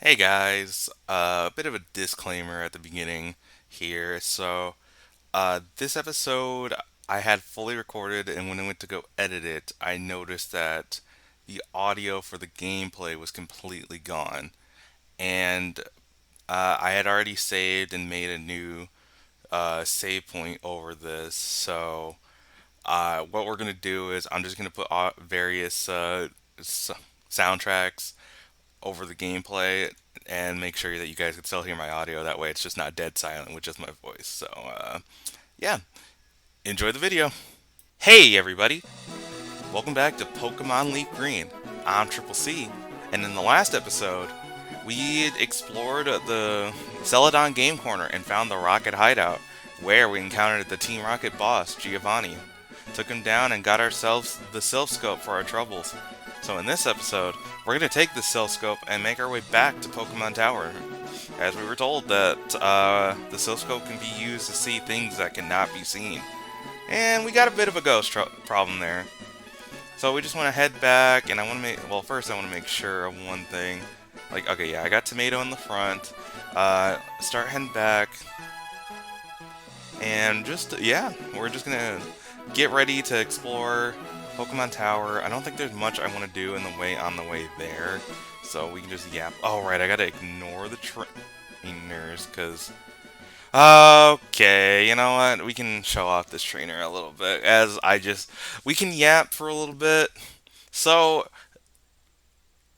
Hey guys, a bit of a disclaimer at the beginning here. This episode I had fully recorded, and when I went to go edit it, I noticed that the audio for the gameplay was completely gone. And I had already saved and made a new save point over this. What we're gonna do is I'm just gonna put various s- soundtracks over the gameplay and make sure that you guys can still hear my audio. That way it's just not dead silent with just my voice. Yeah, enjoy the video. Hey, everybody. Welcome back to Pokemon LeafGreen. I'm Triple C, and in the last episode, we explored the Celadon Game Corner and found the Rocket Hideout, where we encountered the Team Rocket boss, Giovanni. Took him down and got ourselves the Silph Scope for our troubles. So in this episode, we're going to take the Silph Scope and make our way back to Pokemon Tower. As we were told that the Silph Scope can be used to see things that cannot be seen. And we got a bit of a ghost problem there. So we just want to head back, and I want to make, well, first I want to make sure of one thing. Like, okay, yeah, I got Tomato in the front. Start heading back, and just, yeah, we're just gonna get ready to explore Pokemon Tower. I don't think there's much I want to do on the way there, so we can just yap. Oh, right, I gotta ignore the trainers, because okay, you know what? We can show off this trainer a little bit we can yap for a little bit. So,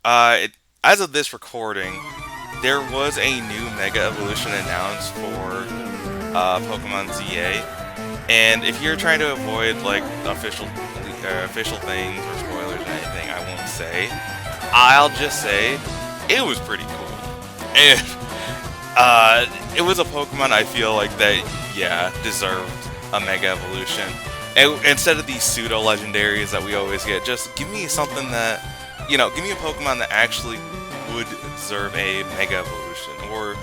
it, as of this recording, there was a new Mega Evolution announced for Pokemon ZA, and if you're trying to avoid like official things or spoilers or anything, I won't say. I'll just say it was pretty cool. And it was a Pokemon I feel like that, yeah, deserved a Mega Evolution. And instead of these pseudo legendaries that we always get, just give me something that, give me a Pokemon that actually would deserve a Mega Evolution, or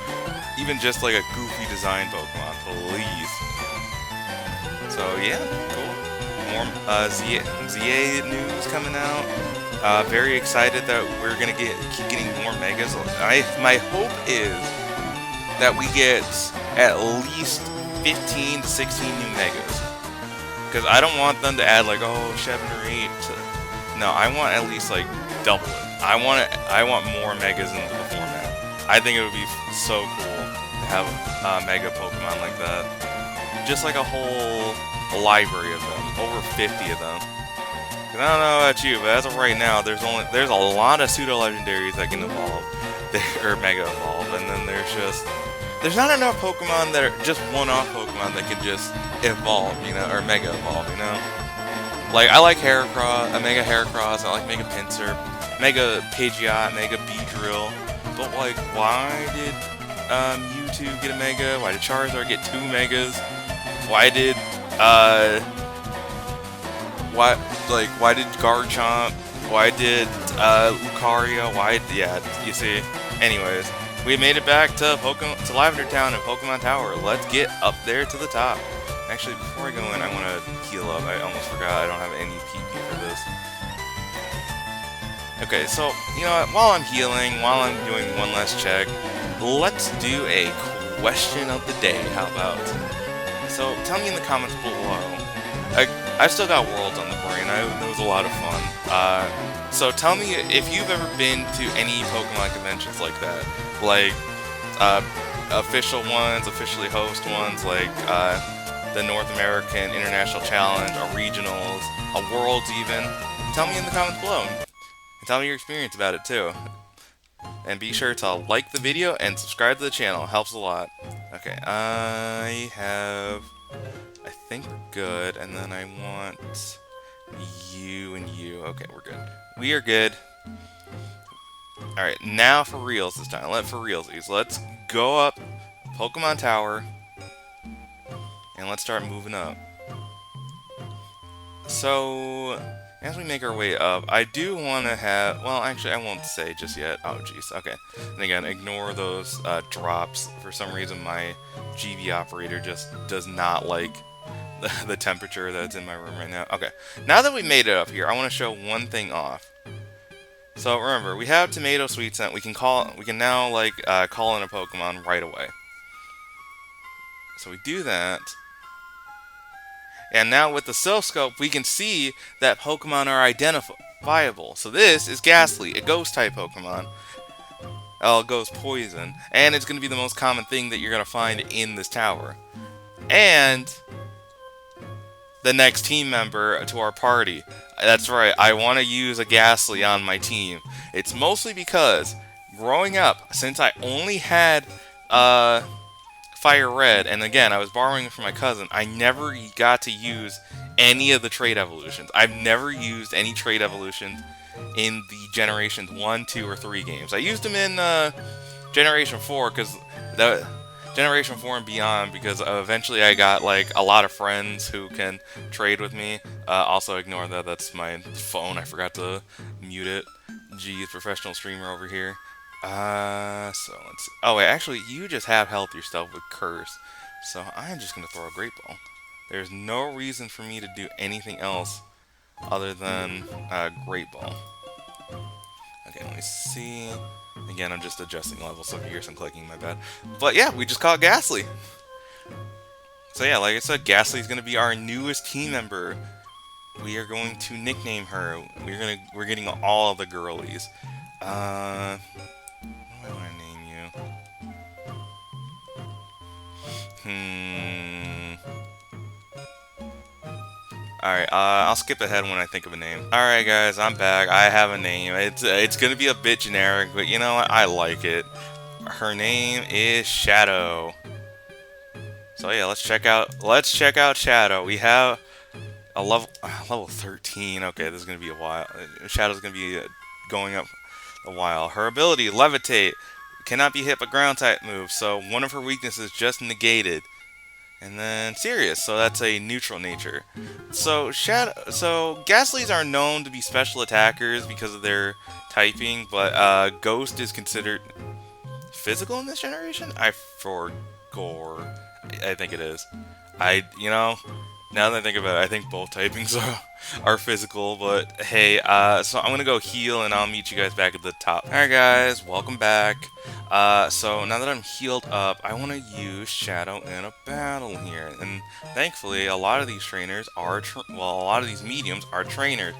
even just like a goofy design Pokemon, please. So yeah, cool. More ZA news coming out. Very excited that we're gonna keep getting more Megas. My hope is that we get at least 15 to 16 new Megas. Because I don't want them to add like, oh, 7 or 8. No, I want at least like double it. I want more Megas into the format. I think it would be so cool to have a Mega Pokemon like that. Just like a whole library of them, over 50 of them. And I don't know about you, but as of right now, there's a lot of pseudo legendaries that can evolve, or Mega evolve, and then there's not enough Pokemon that are just one-off Pokemon that can just evolve, or Mega evolve, Like, I like Heracross, Mega Heracross, I like Mega Pinsir, Mega Pidgeot, Mega Beedrill, but, like, why did Mewtwo get a Mega? Why did Charizard get 2 Megas? Why did, why did Garchomp? Why did, Lucario? Yeah, you see. Anyways, we made it back to Lavender Town and Pokemon Tower. Let's get up there to the top. Actually, before I go in, I want to heal up. I almost forgot I don't have any PP for this. Okay, so, you know what? While I'm healing, while I'm doing one last check, let's do a question of the day. How about? So, tell me in the comments below. I've still got Worlds on the brain. That was a lot of fun. So tell me if you've ever been to any Pokemon conventions like that. Like, official ones, officially host ones, like, the North American International Challenge, or regionals, a Worlds even. Tell me in the comments below. And tell me your experience about it too. And be sure to like the video and subscribe to the channel. It helps a lot. Okay, I think we're good, and then I want you and you. Okay, we're good. We are good. Alright, now for reals this time. For realsies. Let's go up Pokemon Tower, and let's start moving up. So, as we make our way up, I do want to have... Well, actually, I won't say just yet. Oh, jeez. Okay. And again, ignore those drops. For some reason, my GB operator just does not like the temperature that's in my room right now. Okay. Now that we made it up here, I want to show one thing off. So remember, we have Tomato Sweet Scent. We can now like call in a Pokemon right away. So we do that, and now with the Silph Scope, we can see that Pokemon are identifiable. So this is Ghastly, a Ghost type Pokemon. It goes Poison, and it's going to be the most common thing that you're going to find in this tower. And the next team member to our party. That's right, I want to use a Ghastly on my team. It's mostly because growing up, since I only had Fire Red, and again, I was borrowing it from my cousin, I never got to use any of the trait evolutions. I've never used any trait evolutions in the Generations 1, 2, or 3 games. I used them in Generation 4 because the Generation 4 and beyond, because eventually I got like a lot of friends who can trade with me. Also ignore that, that's my phone, I forgot to mute it. Geez, professional streamer over here. So let's see. Oh wait, actually you just have health yourself with Curse. So I'm just gonna throw a Great Ball. There's no reason for me to do anything else other than Great Ball. Okay, let me see. Again, I'm just adjusting levels, so if you hear some clicking, my bad. But yeah, we just caught Ghastly. So yeah, like I said, Ghastly is gonna be our newest team member. We are going to nickname her. We're getting all the girlies. What do I want to name you? Alright, I'll skip ahead when I think of a name. Alright guys, I'm back. I have a name. It's gonna be a bit generic, but you know what? I like it. Her name is Shadow. So yeah, let's check out Shadow. We have a level 13. Okay, this is gonna be a while. Shadow's gonna be going up a while. Her ability, Levitate, cannot be hit by ground type moves, so one of her weaknesses just negated. And then Sirius, so that's a neutral nature. So Ghastlies are known to be special attackers because of their typing, but Ghost is considered physical in this generation? I forgot. I think it is. Now that I think about it, I think both typings are physical, but hey, so I'm gonna go heal and I'll meet you guys back at the top. Alright guys, welcome back. So now that I'm healed up, I want to use Shadow in a battle here, and thankfully a lot of these trainers are, a lot of these mediums are trainers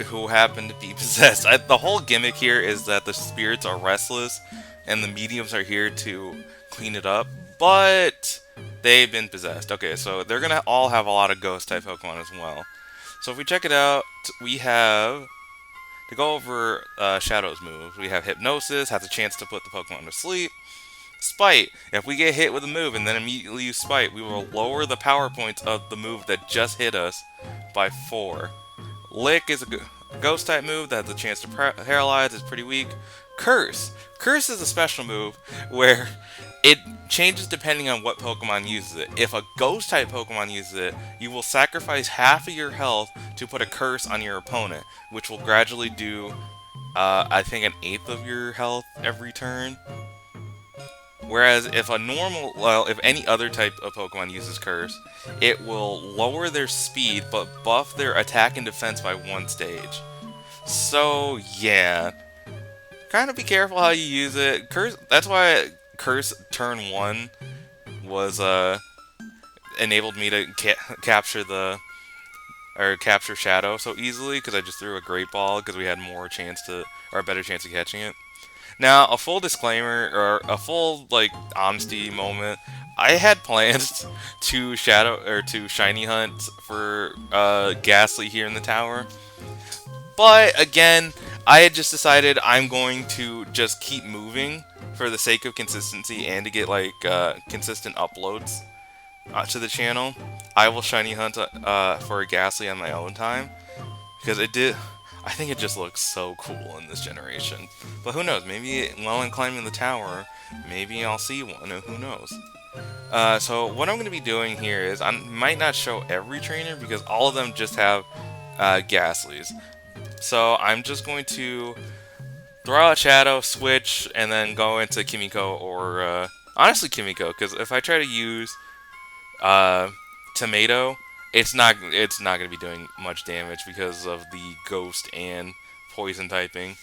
who happen to be possessed. The whole gimmick here is that the spirits are restless, and the mediums are here to clean it up, but they've been possessed. Okay, so they're gonna all have a lot of ghost type Pokemon as well. So if we check it out, we have, to go over Shadow's moves, we have Hypnosis, has a chance to put the Pokemon to sleep. Spite, if we get hit with a move and then immediately use Spite, we will lower the power points of the move that just hit us by 4. Lick is a ghost type move that has a chance to paralyze, it's pretty weak. Curse. Curse is a special move where it changes depending on what Pokemon uses it. If a ghost type Pokemon uses it, you will sacrifice half of your health to put a curse on your opponent, which will gradually do, I think, an eighth of your health every turn. Whereas if if any other type of Pokemon uses Curse, it will lower their speed but buff their attack and defense by 1 stage. So yeah, kind of be careful how you use it. Curse. That's why Curse turn 1 was enabled me to capture Shadow so easily, because I just threw a Great Ball because we had a better chance of catching it. Now, a full disclaimer, or a full, like, honesty moment, I had plans to Shiny Hunt for Ghastly here in the tower, but again, I had just decided I'm going to just keep moving for the sake of consistency and to get, like, consistent uploads to the channel. I will Shiny Hunt for a Ghastly on my own time, because I think it just looks so cool in this generation. But who knows, maybe while I'm climbing the tower, maybe I'll see one, who knows. So what I'm going to be doing here is, I might not show every trainer because all of them just have Ghastlies. So I'm just going to throw out Shadow, switch, and then go into Kimiko, or honestly Kimiko, because if I try to use Tomato, it's not going to be doing much damage because of the Ghost and Poison typing.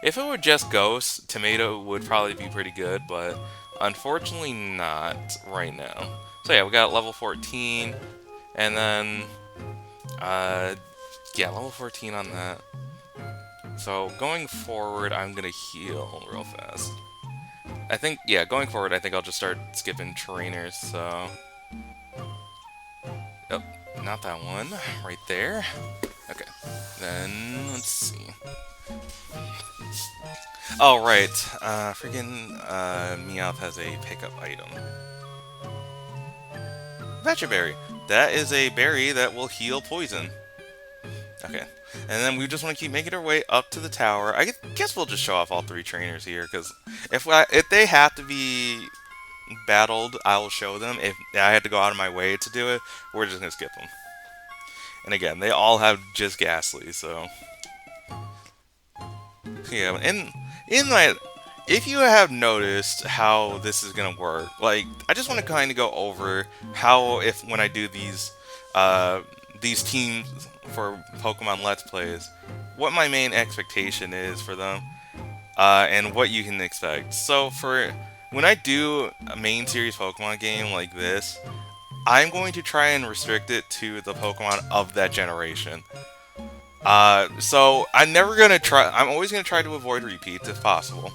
If it were just Ghost, Tomato would probably be pretty good, but unfortunately not right now. So yeah, we got level 14, and then, uh, yeah, level 14 on that. So going forward, I'm gonna heal real fast. I think, yeah, going forward, I think I'll just start skipping trainers, so... Oh, not that one. Right there. Okay. Then, let's see. Oh, right. Meowth has a pickup item. Vetcha Berry. That is a berry that will heal poison. Okay. And then we just want to keep making our way up to the tower. I guess we'll just show off all three trainers here, because if they have to be battled, I will show them. If I had to go out of my way to do it, we're just going to skip them. And again, they all have just Ghastly, so... Yeah, and in my... If you have noticed how this is going to work, like, I just want to kind of go over how, when I do these teams for Pokemon Let's Plays, what my main expectation is for them, and what you can expect. So, when I do a main series Pokemon game like this, I'm going to try and restrict it to the Pokemon of that generation. So I'm always gonna try to avoid repeats if possible.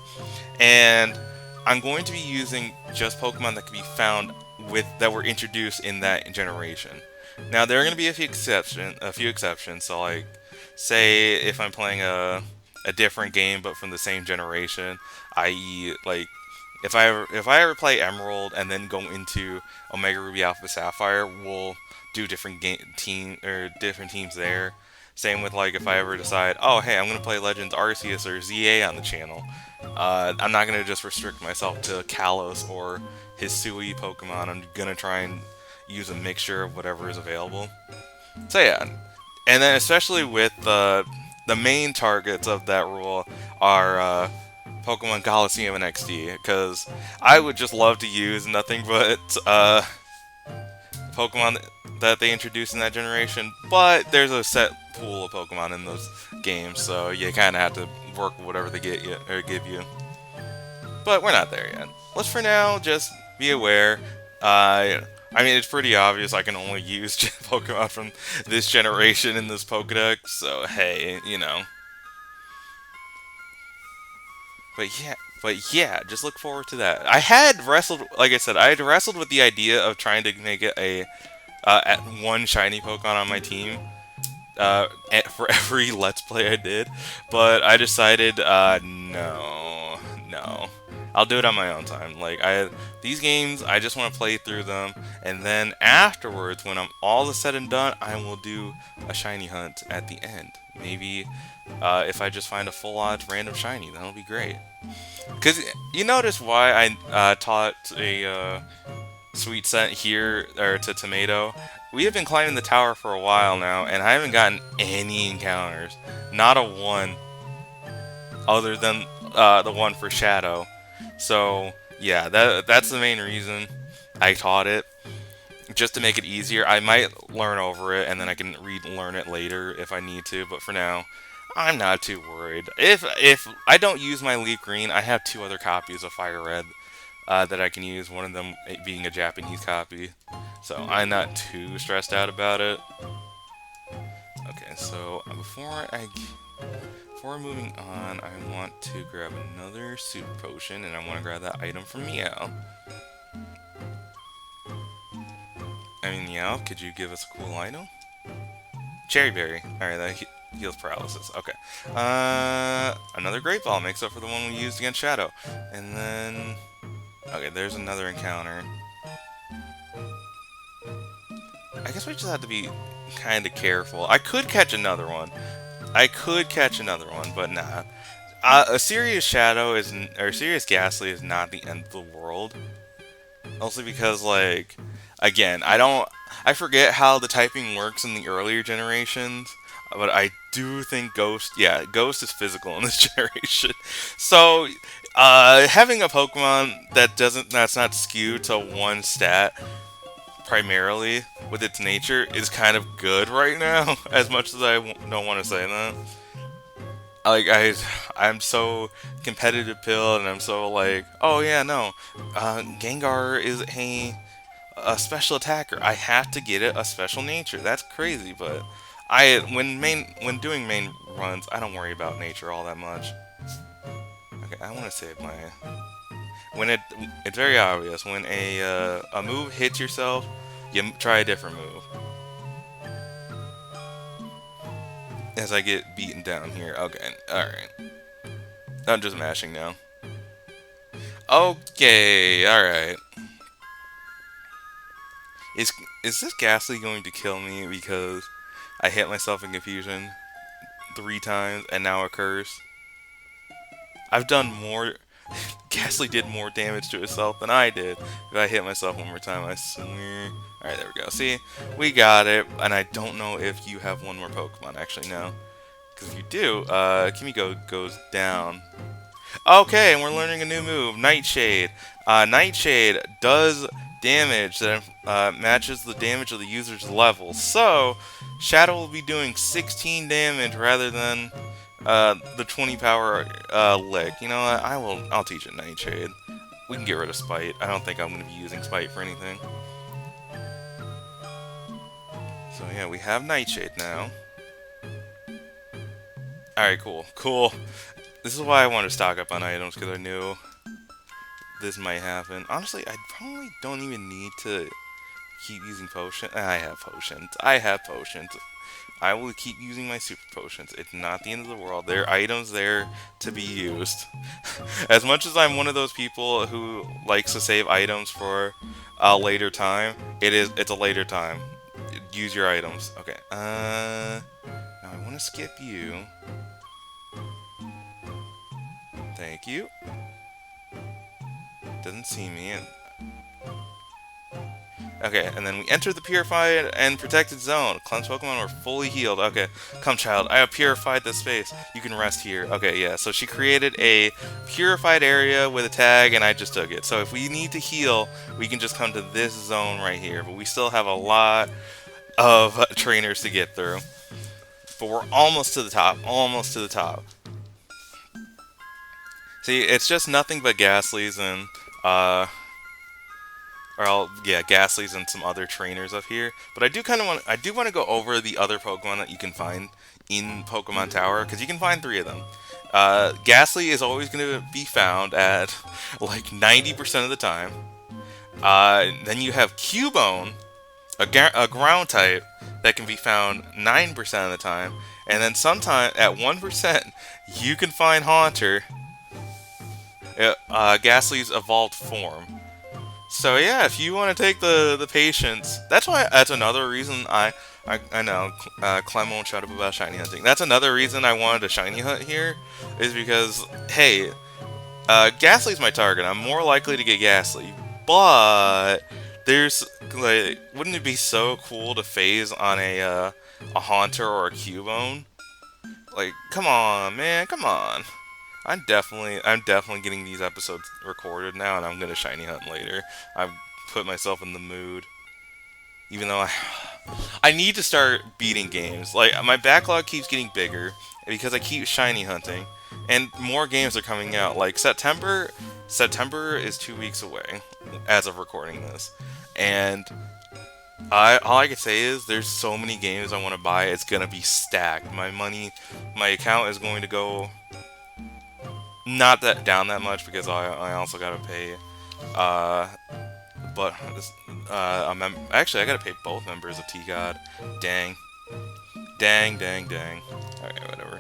And I'm going to be using just Pokemon that can be found that were introduced in that generation. Now there are gonna be a few exceptions, so like, say if I'm playing a different game but from the same generation, i.e. like, if I ever play Emerald and then go into Omega Ruby Alpha Sapphire, we'll do different different teams there. Same with like if I ever decide, oh hey, I'm gonna play Legends Arceus or ZA on the channel. I'm not gonna just restrict myself to Kalos or Hisui Pokemon. I'm gonna try and use a mixture of whatever is available. So yeah, and then especially with the main targets of that rule are Pokemon Coliseum and XD, because I would just love to use nothing but Pokemon that they introduced in that generation, but there's a set pool of Pokemon in those games, so you kind of have to work with whatever they give you. But we're not there yet. Let's for now just be aware. I mean, it's pretty obvious I can only use Pokemon from this generation in this Pokedex, so hey, you know. But yeah, just look forward to that. I had wrestled, like I said, I had wrestled with the idea of trying to make it at one shiny Pokemon on my team for every Let's Play I did, but I decided, no. I'll do it on my own time. Like, these games, I just want to play through them, and then afterwards, when I'm all said and done, I will do a shiny hunt at the end. Maybe if I just find a full odds random shiny, that'll be great. Because you notice why I taught a sweet scent here, or to Tomato. We have been climbing the tower for a while now, and I haven't gotten any encounters. Not a one, other than the one for Shadow. So yeah, that's the main reason I taught it, just to make it easier. I might learn over it, and then I can relearn it later if I need to. But for now, I'm not too worried. If I don't use my LeafGreen, I have 2 other copies of Fire Red that I can use. One of them being a Japanese copy, so I'm not too stressed out about it. Okay, so before moving on, I want to grab another Super Potion, and I want to grab that item from Meow. I mean, Meow, could you give us a cool item? Cherry Berry. Alright, that heals paralysis. Okay. Another Great Ball makes up for the one we used against Shadow. And then... okay, there's another encounter. I guess we just have to be kind of careful. I could catch another one. But nah. A serious Shadow or serious Ghastly is not the end of the world. Also because, like, again, I forget how the typing works in the earlier generations, but I do think Ghost is physical in this generation. So, having a Pokemon that's not skewed to one stat primarily with its nature is kind of good right now, as much as I don't want to say that. like I'm so competitive pill, and I'm so like, oh yeah, no, Gengar is a special attacker. I have to get it a special nature. That's crazy, but when doing main runs, I don't worry about nature all that much. Okay, I want to save my when it's very obvious when a move hits yourself, you try a different move. As I get beaten down here. Okay, all right. I'm just mashing now. Okay, all right. Is is this Ghastly going to kill me because I hit myself in confusion 3 times and now a curse? I've done more. Ghastly did more damage to itself than I did. If I hit myself one more time, I swear. Alright, there we go. See? We got it. And I don't know if you have one more Pokemon. Actually, no. Because if you do, Kimiko goes down. Okay, and we're learning a new move, Nightshade. Nightshade does damage that matches the damage of the user's level. So, Shadow will be doing 16 damage rather than the 20 power lick. You know what? I'll teach it Nightshade. We can get rid of Spite. I don't think I'm going to be using Spite for anything. So yeah, we have Nightshade now. Alright, cool. Cool. This is why I wanted to stock up on items, because I knew this might happen. Honestly, I probably don't even need to keep using potions. I have potions. I have potions. I will keep using my super potions. It's not the end of the world. There are items there to be used. As much as I'm one of those people who likes to save items for a later time, it's a later time. Use your items. Okay. Now I want to skip you. Thank you. Doesn't see me. Okay, and then we enter the purified and protected zone. Cleansed Pokemon are fully healed. Okay, come child, I have purified this space. You can rest here. Okay, yeah, so she created a purified area with a tag, and I just took it. So if we need to heal, we can just come to this zone right here. But we still have a lot of trainers to get through. But we're almost to the top. Almost to the top. See, it's just nothing but Ghastlies and, yeah, Ghastlies and some other trainers up here. But I do want to go over the other Pokemon that you can find in Pokemon Tower, because you can find 3 of them. Ghastly is always going to be found at, like, 90% of the time. Then you have Cubone, a ground type, that can be found 9% of the time. And then sometime, at 1%, you can find Haunter, Ghastly's evolved form. So yeah, if you want to take the patience, that's another reason I know Clem won't shut up about shiny hunting. That's another reason I wanted to shiny hunt here, is because hey, Ghastly's my target. I'm more likely to get Ghastly, but there's like, wouldn't it be so cool to phase on a Haunter or a Cubone? Like, come on, man, come on. I'm definitely getting these episodes recorded now, and I'm gonna shiny hunt later. I've put myself in the mood, even though I need to start beating games. Like, my backlog keeps getting bigger because I keep shiny hunting, and more games are coming out. Like September is 2 weeks away as of recording this, and all I can say is there's so many games I want to buy. It's gonna be stacked. My account is going to go not that much, because I also gotta pay, but actually I gotta pay both members of T-God. Dang. Okay, whatever.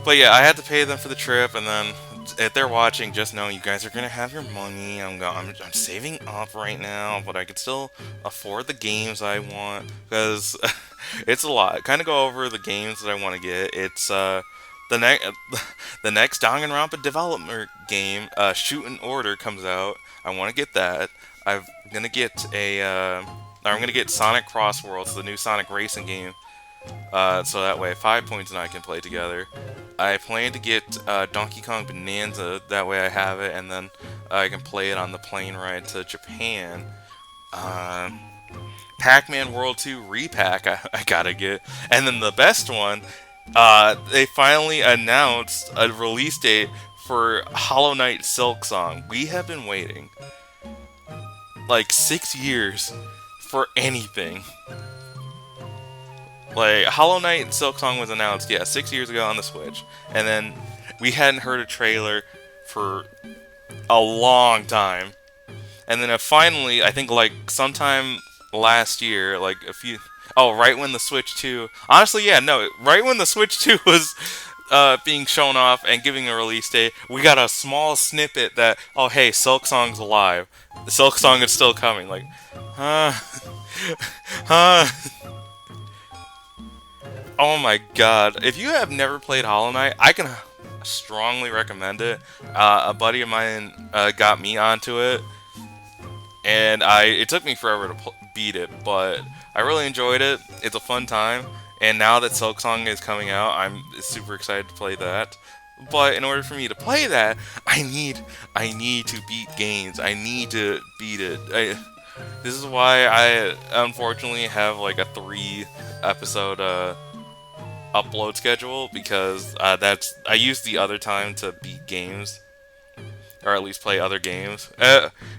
But yeah, I had to pay them for the trip, and then if they're watching, just know you guys are gonna have your money. I'm saving up right now, but I can still afford the games I want, because it's a lot. Kind of go over the games that I want to get. It's the next the next Danganronpa development game, Shoot in Order, comes out. I want to get that. I'm gonna get Sonic Cross Worlds, the new Sonic racing game. So that way 5 points and I can play together. I plan to get Donkey Kong Bonanza. That way I have it, and then I can play it on the plane ride to Japan. Pac-Man World 2 Repack I gotta get. And then the best one They finally announced a release date for Hollow Knight Silk Song. We have been waiting like 6 years for anything. Like Hollow Knight and Silk Song was announced, yeah, 6 years ago on the Switch, and then we hadn't heard a trailer for a long time, and then finally, I think like sometime last year, like a few, oh, right when the Switch 2, honestly, yeah, no, right when the Switch 2 was being shown off and giving a release date, we got a small snippet that, oh hey, Silk Song's alive, the Silk Song is still coming, like, huh, huh. Oh my god. If you have never played Hollow Knight, I can strongly recommend it. A buddy of mine got me onto it, and it took me forever to beat it, but I really enjoyed it. It's a fun time, and now that Silksong is coming out, I'm super excited to play that. But in order for me to play that, I need to beat games. I need to beat it. This is why I unfortunately have like a 3 episode upload schedule, because I use the other time to beat games, or at least play other games.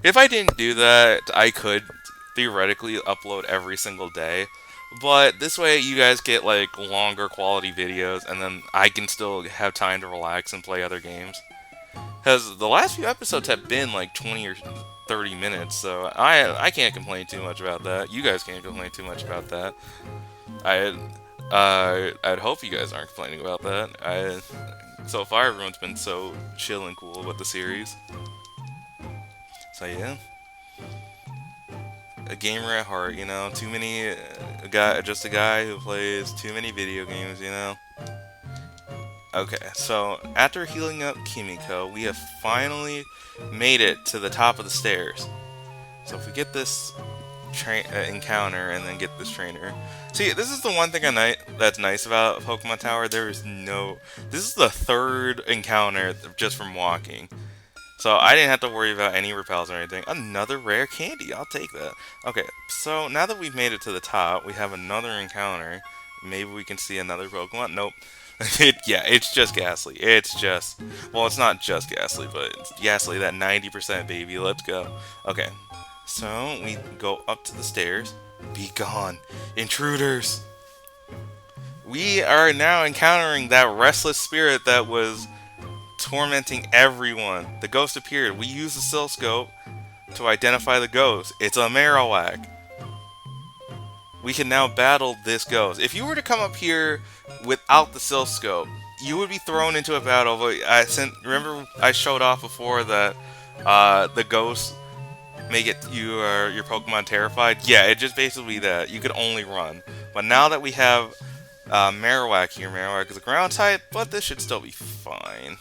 If I didn't do that, I could theoretically upload every single day, but this way you guys get like longer quality videos, and then I can still have time to relax and play other games. Because the last few episodes have been like 20 or 30 minutes, so I can't complain too much about that. You guys can't complain too much about that. I I'd hope you guys aren't complaining about that. So far everyone's been so chill and cool with the series. So yeah, a gamer at heart, you know. Too many, just a guy who plays too many video games, you know. Okay, so after healing up Kimiko, we have finally made it to the top of the stairs. So if we get this encounter and then get this trainer. See, this is the one thing that's nice about Pokemon Tower. There is no. This is the third encounter just from walking. So I didn't have to worry about any repels or anything. Another rare candy, I'll take that. Okay, so now that we've made it to the top, we have another encounter. Maybe we can see another Pokemon. Nope. Yeah, it's just Ghastly. It's just, well, it's not just Ghastly, but it's Ghastly, that 90% baby. Let's go. Okay, so we go up to the stairs. Be gone, intruders! We are now encountering that restless spirit that was tormenting everyone. The ghost appeared. We use the Silph Scope to identify the ghost. It's a Marowak. We can now battle this ghost. If you were to come up here without the Silph Scope, you would be thrown into a battle. But remember I showed off before that the ghost may get your Pokemon terrified. Yeah, it just basically that you could only run. But now that we have Marowak here, Marowak is a ground type, but this should still be fine.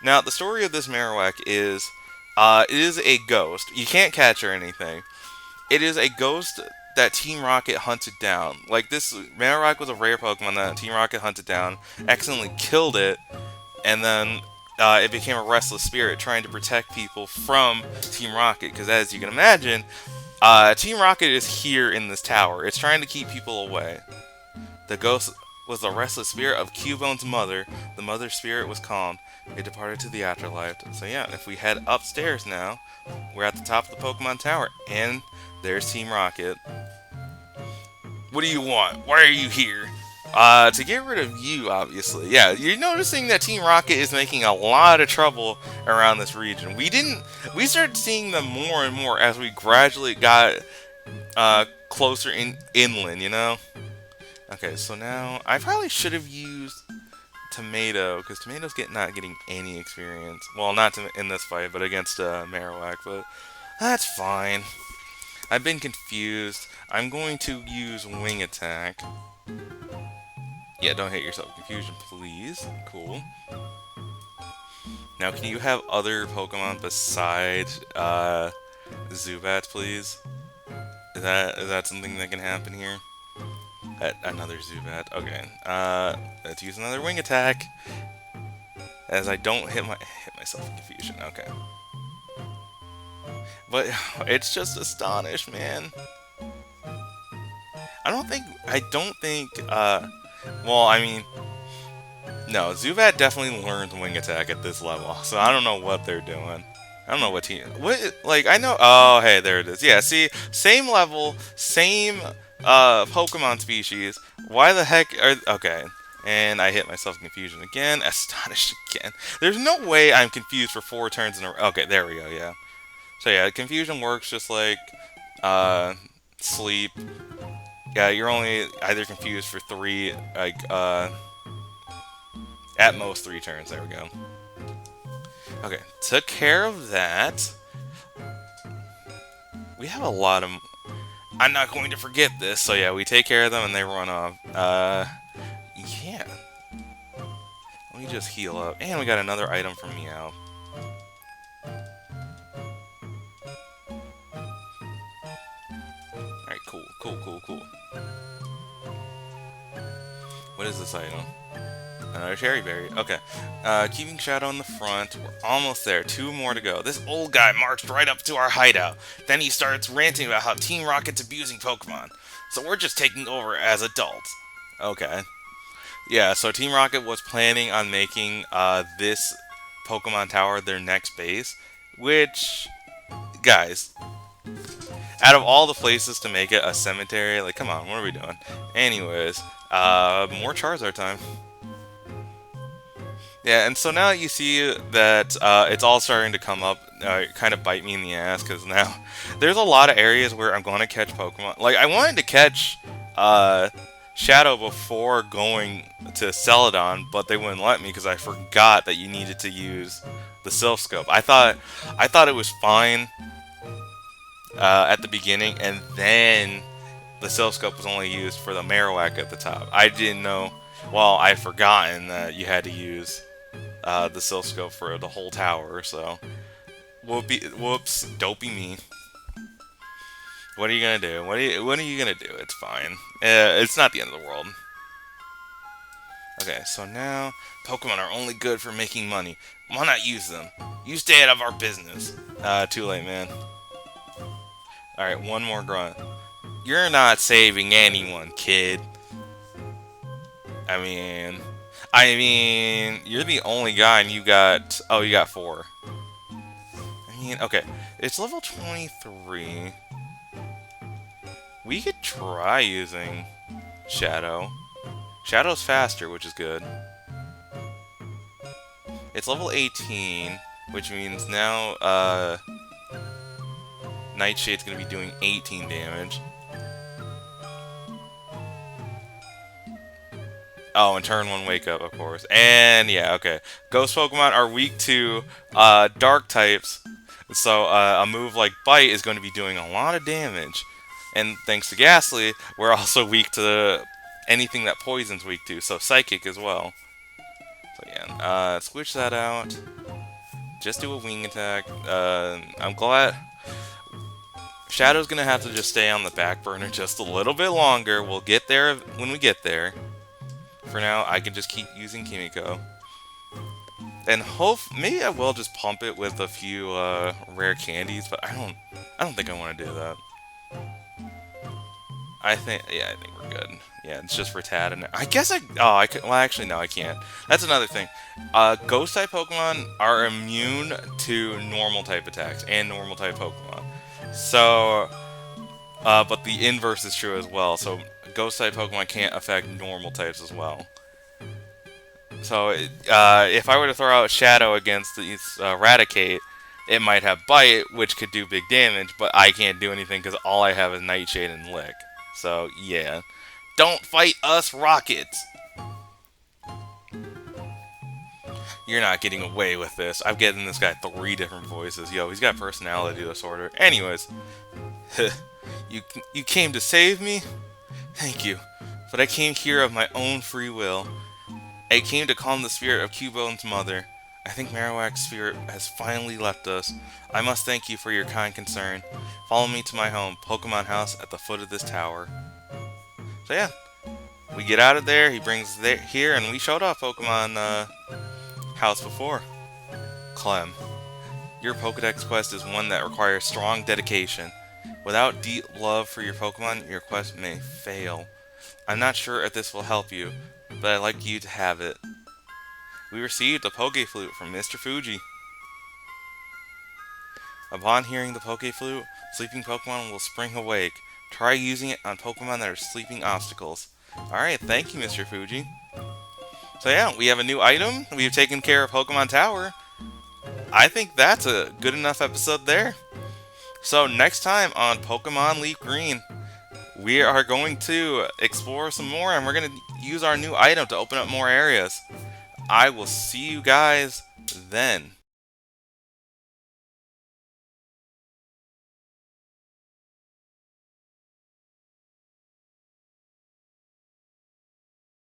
Now the story of this Marowak is it is a ghost. You can't catch or anything. It is a ghost that Team Rocket hunted down. Like, this Marowak was a rare Pokemon that Team Rocket hunted down, accidentally killed it, and then it became a restless spirit trying to protect people from Team Rocket. Because as you can imagine, Team Rocket is here in this tower. It's trying to keep people away. The ghost was the restless spirit of Cubone's mother. The mother's spirit was calmed. It departed to the afterlife. So yeah, if we head upstairs now, we're at the top of the Pokemon Tower, and there's Team Rocket. What do you want? Why are you here? To get rid of you, obviously. Yeah, you're noticing that Team Rocket is making a lot of trouble around this region. We started seeing them more and more as we gradually got closer inland, you know? Okay, so now I probably should have used Tomato, because Tomato's not getting any experience. Well, not in this fight, but against Marowak, but that's fine. I've been confused. I'm going to use Wing Attack. Yeah, don't hit yourself. Confusion, please. Cool. Now, can you have other Pokemon besides Zubat, please? Is that something that can happen here? Another Zubat. Okay. Let's use another Wing Attack. As I don't hit myself in confusion. Okay. But it's just Astonish, man. I don't think, well, I mean, No, Zubat definitely learns Wing Attack at this level, so I don't know what they're doing. I don't know what team. What, like, I know. Oh, hey, there it is. Yeah, see, same level, same Pokemon species. Why the heck are. Okay. And I hit myself in confusion again. Astonished again. There's no way I'm confused for 4 turns in a row. Okay, there we go, yeah. So, yeah, confusion works just like uh, sleep. Yeah, you're only either confused for 3, like, at most 3 turns. There we go. Okay, took care of that. We have a lot of. I'm not going to forget this. So yeah, we take care of them and they run off. Yeah. Let me just heal up. And we got another item from Meow. Alright, cool, cool, cool, cool. What is this item? Another cherry berry. Okay. Keeping Shadow in the front. We're almost there. 2 more to go. This old guy marched right up to our hideout. Then he starts ranting about how Team Rocket's abusing Pokemon. So we're just taking over as adults. Okay. Yeah, so Team Rocket was planning on making this Pokemon Tower their next base. Which, guys, out of all the places to make it a cemetery, like, come on, what are we doing? Anyways, more Charizard time. Yeah, and so now you see that it's all starting to come up, kind of bite me in the ass, because now there's a lot of areas where I'm going to catch Pokemon. Like, I wanted to catch Shadow before going to Celadon, but they wouldn't let me because I forgot that you needed to use the Silph Scope. I thought it was fine at the beginning, and then the Silph Scope was only used for the Marowak at the top. I didn't know. Well, I'd forgotten that you had to use the Silph Scope for the whole tower, so whoops, dopey me. What are you gonna do? What are you gonna do? It's fine. It's not the end of the world. Okay, so now Pokemon are only good for making money. Why not use them? You stay out of our business. Too late, man. All right, one more grunt. You're not saving anyone, kid. I mean, you're the only guy, and you got. Oh, you got 4. I mean, okay, it's level 23. We could try using Shadow. Shadow's faster, which is good. It's level 18, which means now Nightshade's going to be doing 18 damage. Oh, and turn 1 Wake Up, of course. And yeah, okay. Ghost Pokemon are weak to Dark types, so a move like Bite is going to be doing a lot of damage. And thanks to Ghastly, we're also weak to anything that Poison's weak to, so Psychic as well. So yeah, switch that out. Just do a Wing Attack. I'm glad. Shadow's gonna have to just stay on the back burner just a little bit longer. We'll get there when we get there. For now, I can just keep using Kimiko. And maybe I will just pump it with a few rare candies, but I don't think I want to do that. I think we're good. Yeah, it's just Rattata. And I guess I could. Well, actually, no, I can't. That's another thing. Ghost type Pokemon are immune to normal type attacks and normal type Pokemon. So, but the inverse is true as well. So, Ghost type Pokemon can't affect normal types as well. So, if I were to throw out Shadow against these Raticate, it might have Bite, which could do big damage, but I can't do anything because all I have is Nightshade and Lick. So, yeah. Don't fight us, Rockets! You're not getting away with this. I've given this guy 3 different voices. Yo, he's got personality disorder. Anyways. You came to save me? Thank you. But I came here of my own free will. I came to calm the spirit of Cubone's mother. I think Marowak's spirit has finally left us. I must thank you for your kind concern. Follow me to my home, Pokemon House, at the foot of this tower. So yeah, we get out of there, he brings us here, and we showed off Pokemon House before. Clem, your Pokedex quest is one that requires strong dedication. Without deep love for your Pokemon, your quest may fail. I'm not sure if this will help you, but I'd like you to have it. We received a Poke Flute from Mr. Fuji. Upon hearing the Poke Flute, sleeping Pokemon will spring awake. Try using it on Pokemon that are sleeping obstacles. Alright, thank you, Mr. Fuji. So yeah, we have a new item. We've taken care of Pokemon Tower. I think that's a good enough episode there. So next time on Pokemon Leaf Green, we are going to explore some more, and we're going to use our new item to open up more areas. I will see you guys then.